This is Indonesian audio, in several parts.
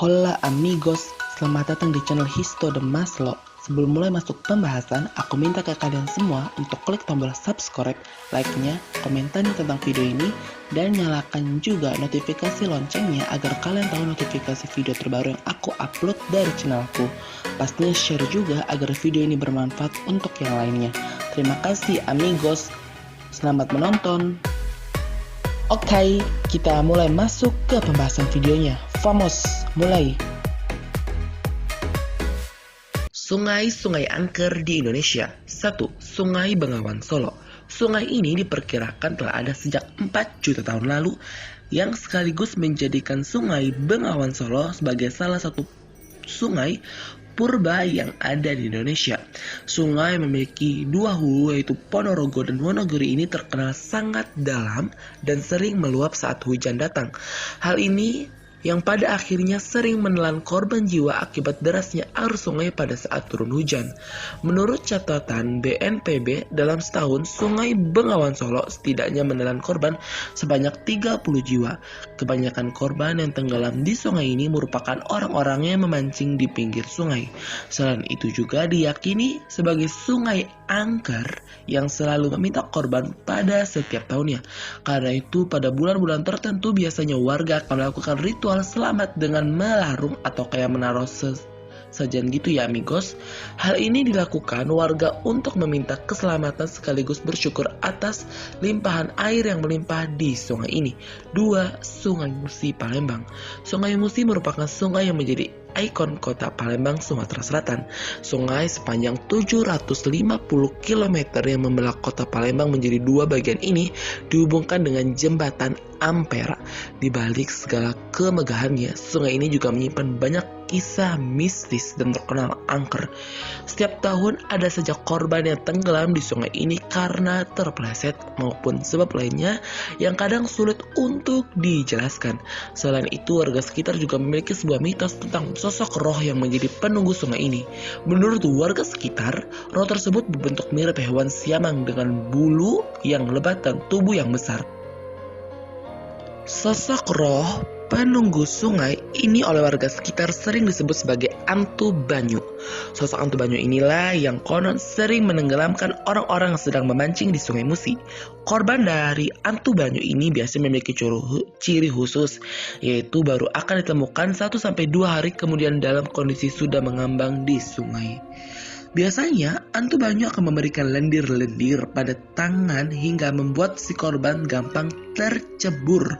Hola amigos, selamat datang di channel Histo de Maslow. Sebelum mulai masuk pembahasan, aku minta ke kalian semua untuk klik tombol subscribe, like-nya, komentarnya tentang video ini, dan nyalakan juga notifikasi loncengnya agar kalian tahu notifikasi video terbaru yang aku upload dari channelku. Pastinya share juga agar video ini bermanfaat untuk yang lainnya. Terima kasih amigos, selamat menonton. Oke, kita mulai masuk ke pembahasan videonya. Vamos, mulai. Sungai-sungai angker di Indonesia. 1. Sungai Bengawan Solo. Sungai ini diperkirakan telah ada sejak 4 juta tahun lalu, yang sekaligus menjadikan Sungai Bengawan Solo sebagai salah satu sungai purba yang ada di Indonesia. Sungai memiliki dua hulu, yaitu Ponorogo dan Wonogiri ini terkenal sangat dalam dan sering meluap saat hujan datang. Hal ini yang pada akhirnya sering menelan korban jiwa akibat derasnya arus sungai pada saat turun hujan. Menurut catatan BNPB, dalam setahun Sungai Bengawan Solo setidaknya menelan korban sebanyak 30 jiwa. Kebanyakan korban yang tenggelam di sungai ini merupakan orang-orang yang memancing di pinggir sungai. Selain itu juga diyakini sebagai sungai angker yang selalu meminta korban pada setiap tahunnya. Karena itu pada bulan-bulan tertentu biasanya warga akan melakukan ritual selamat dengan melarung atau kayak menaruh sajian gitu ya amigos. Hal ini dilakukan warga untuk meminta keselamatan sekaligus bersyukur atas limpahan air yang melimpah di sungai ini. 2. Sungai Musi Palembang. Sungai Musi merupakan sungai yang menjadi ikon kota Palembang, Sumatera Selatan. Sungai sepanjang 750 km yang membelah kota Palembang menjadi dua bagian ini dihubungkan dengan jembatan Ampera. Di balik segala kemegahannya, sungai ini juga menyimpan banyak kisah mistis dan terkenal angker. Setiap tahun ada saja korban yang tenggelam di sungai ini karena terpeleset maupun sebab lainnya yang kadang sulit untuk dijelaskan. Selain itu, warga sekitar juga memiliki sebuah mitos tentang sosok roh yang menjadi penunggu sungai ini. Menurut warga sekitar, roh tersebut berbentuk mirip hewan siamang dengan bulu yang lebat dan tubuh yang besar. Sosok roh penunggu sungai ini oleh warga sekitar sering disebut sebagai Antu Banyu. Sosok Antu Banyu inilah yang konon sering menenggelamkan orang-orang yang sedang memancing di Sungai Musi. Korban dari Antu Banyu ini biasanya memiliki ciri khusus, yaitu baru akan ditemukan 1-2 hari kemudian dalam kondisi sudah mengambang di sungai. Biasanya, Antu Banyu akan memberikan lendir-lendir pada tangan hingga membuat si korban gampang tercebur.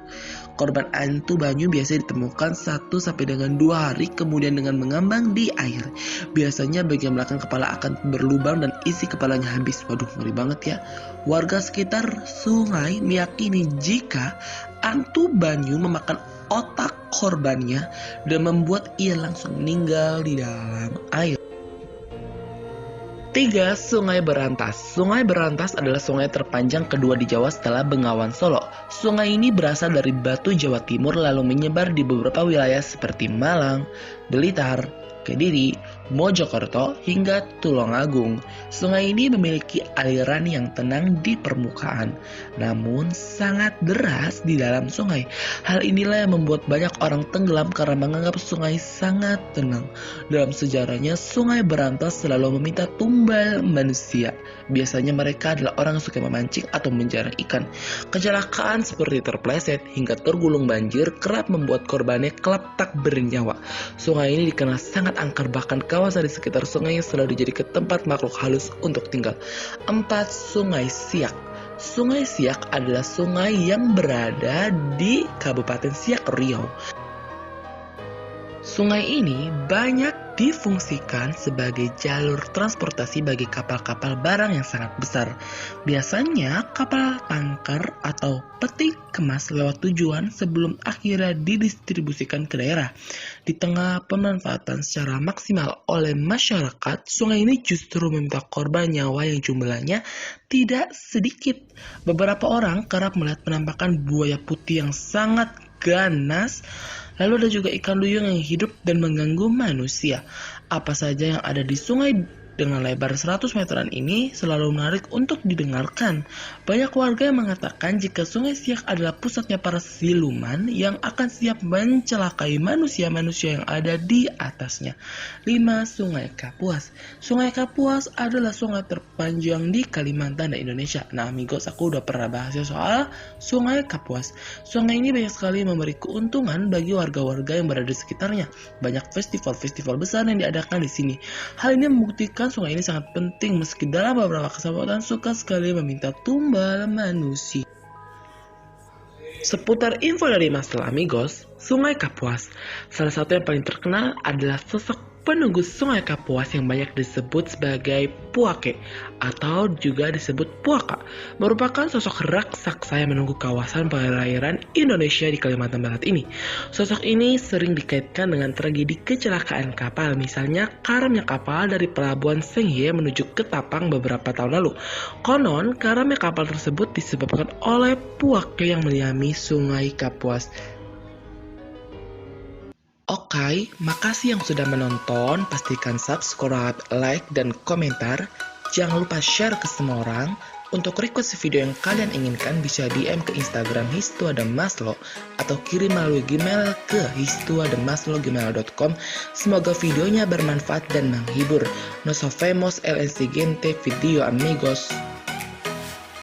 Korban Antu Banyu biasanya ditemukan 1-2 hari kemudian dengan mengambang di air. Biasanya bagian belakang kepala akan berlubang dan isi kepalanya habis. Waduh, ngeri banget ya. Warga sekitar sungai meyakini jika Antu Banyu memakan otak korbannya dan membuat ia langsung meninggal di dalam air. 3. Sungai Berantas. Sungai Berantas adalah sungai terpanjang kedua di Jawa setelah Bengawan Solo. Sungai ini berasal dari Batu, Jawa Timur lalu menyebar di beberapa wilayah seperti Malang, Blitar, Kediri, Mojokerto, hingga Tulungagung. Sungai ini memiliki aliran yang tenang di permukaan, namun sangat deras di dalam sungai. Hal inilah yang membuat banyak orang tenggelam karena menganggap sungai sangat tenang. Dalam sejarahnya, Sungai Berantas selalu meminta tumbal manusia. Biasanya mereka adalah orang yang suka memancing atau menjarah ikan. Kecelakaan seperti terpleset hingga tergulung banjir kerap membuat korbannya kelak tak bernyawa. Sungai ini dikenal sangat angker, bahkan kawasan di sekitar sungai selalu dijadikan tempat makhluk halus untuk tinggal. 4. Sungai Siak. Sungai Siak adalah sungai yang berada di Kabupaten Siak, Riau. Sungai ini banyak difungsikan sebagai jalur transportasi bagi kapal-kapal barang yang sangat besar. Biasanya kapal tanker atau peti kemas lewat tujuan sebelum akhirnya didistribusikan ke daerah. Di tengah pemanfaatan secara maksimal oleh masyarakat, sungai ini justru meminta korban nyawa yang jumlahnya tidak sedikit. Beberapa orang kerap melihat penampakan buaya putih yang sangat ganas. Lalu ada juga ikan duyung yang hidup dan mengganggu manusia. Apa saja yang ada di sungai dengan lebar 100 meteran ini selalu menarik untuk didengarkan. Banyak warga yang mengatakan jika Sungai Siak adalah pusatnya para siluman yang akan siap mencelakai manusia-manusia yang ada di atasnya. 5. Sungai Kapuas. Sungai Kapuas adalah sungai terpanjang di Kalimantan dan Indonesia. Nah amigos, aku udah pernah bahas soal Sungai Kapuas. Sungai ini banyak sekali memberi keuntungan bagi warga-warga yang berada di sekitarnya. Banyak festival-festival besar yang diadakan di sini. Hal ini membuktikan sungai ini sangat penting meski dalam beberapa kesempatan suka sekali meminta tumbal manusia. Seputar info dari masalah amigos, Sungai Kapuas. Salah satu yang paling terkenal adalah sosok penunggu Sungai Kapuas yang banyak disebut sebagai Puake atau juga disebut Puaka, merupakan sosok raksasa yang menunggu kawasan perairan Indonesia di Kalimantan Barat ini. Sosok ini sering dikaitkan dengan tragedi kecelakaan kapal, misalnya karamnya kapal dari pelabuhan Senghie menuju ke Tapang beberapa tahun lalu. Konon, karamnya kapal tersebut disebabkan oleh Puake yang meliami Sungai Kapuas. Oke, makasih yang sudah menonton. Pastikan subscribe, like, dan komentar. Jangan lupa share ke semua orang. Untuk request video yang kalian inginkan bisa DM ke Instagram histuadamaslo atau kirim melalui Gmail ke histuadamaslo@gmail.com. Semoga videonya bermanfaat dan menghibur. No so famous LNC gente video amigos.